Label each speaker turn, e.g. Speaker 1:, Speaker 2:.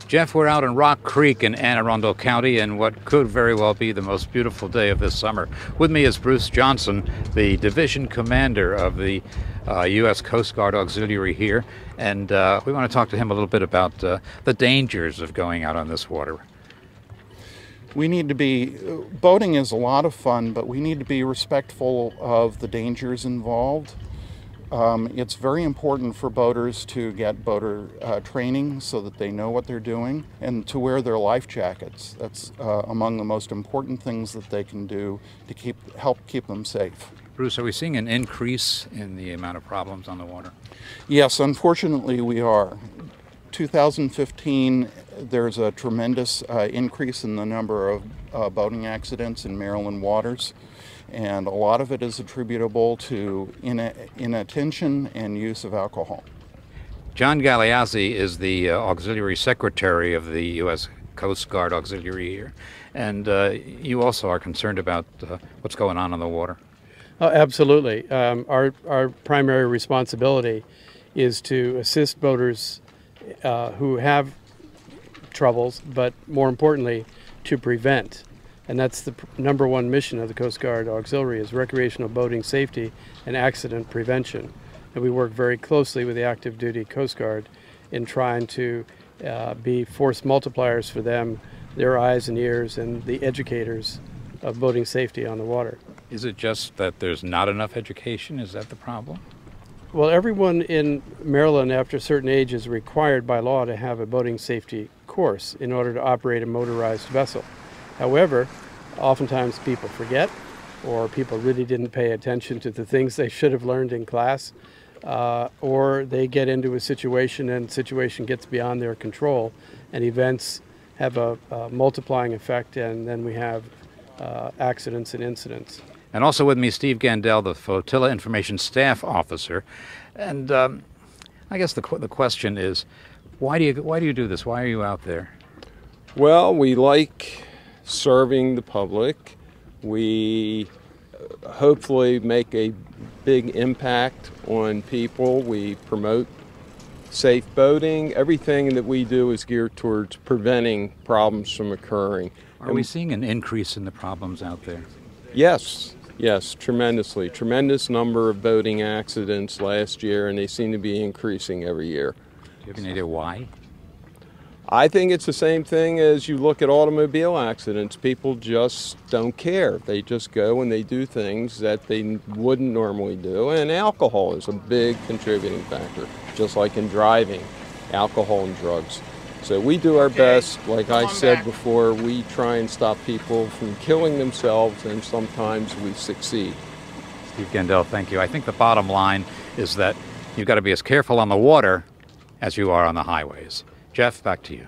Speaker 1: Jeff, we're out in Rock Creek in Anne Arundel County in what could very well be the most beautiful day of this summer. With me is Bruce Johnson, the division commander of the U.S. Coast Guard Auxiliary here, and we want to talk to him a little bit about the dangers of going out on this water.
Speaker 2: We need to be, boating is a lot of fun, but we need to be respectful of the dangers involved. It's very important for boaters to get boater training so that they know what they're doing, and to wear their life jackets. That's among the most important things that they can do to help keep them safe.
Speaker 1: Bruce, are we seeing an increase in the amount of problems on the water?
Speaker 2: Yes, unfortunately we are. 2015, there's a tremendous increase in the number of boating accidents in Maryland waters, and a lot of it is attributable to inattention and use of alcohol.
Speaker 1: John Galeazzi is the Auxiliary Secretary of the U.S. Coast Guard Auxiliary here, and you also are concerned about what's going on the water.
Speaker 3: Oh, absolutely. Our primary responsibility is to assist boaters who have troubles, but more importantly, to prevent. And that's the number one mission of the Coast Guard Auxiliary, is recreational boating safety and accident prevention. And we work very closely with the active duty Coast Guard in trying to be force multipliers for them, their eyes and ears, and the educators of boating safety on the water.
Speaker 1: Is it just that there's not enough education? Is that the problem?
Speaker 3: Well, everyone in Maryland after a certain age is required by law to have a boating safety course in order to operate a motorized vessel. However, oftentimes people forget, or people really didn't pay attention to the things they should have learned in class, or they get into a situation and the situation gets beyond their control, and events have a multiplying effect, and then we have accidents and incidents.
Speaker 1: And also with me, Steve Gandel, the Flotilla Information Staff Officer. And I guess the question is, why do you do this? Why are you out there?
Speaker 4: Well, we like serving the public. We hopefully make a big impact on people. We promote safe boating. Everything that we do is geared towards preventing problems from occurring.
Speaker 1: Are we seeing an increase in the problems out there?
Speaker 4: Yes, tremendously. Tremendous number of boating accidents last year, and they seem to be increasing every year.
Speaker 1: Do you have any idea why?
Speaker 4: I think it's the same thing as you look at automobile accidents. People just don't care. They just go and they do things that they wouldn't normally do, and alcohol is a big contributing factor, just like in driving, alcohol and drugs. So we do our best. Like I said before, we try and stop people from killing themselves, and sometimes we succeed.
Speaker 1: Steve Gandel, thank you. I think the bottom line is that you've got to be as careful on the water as you are on the highways. Jeff, back to you.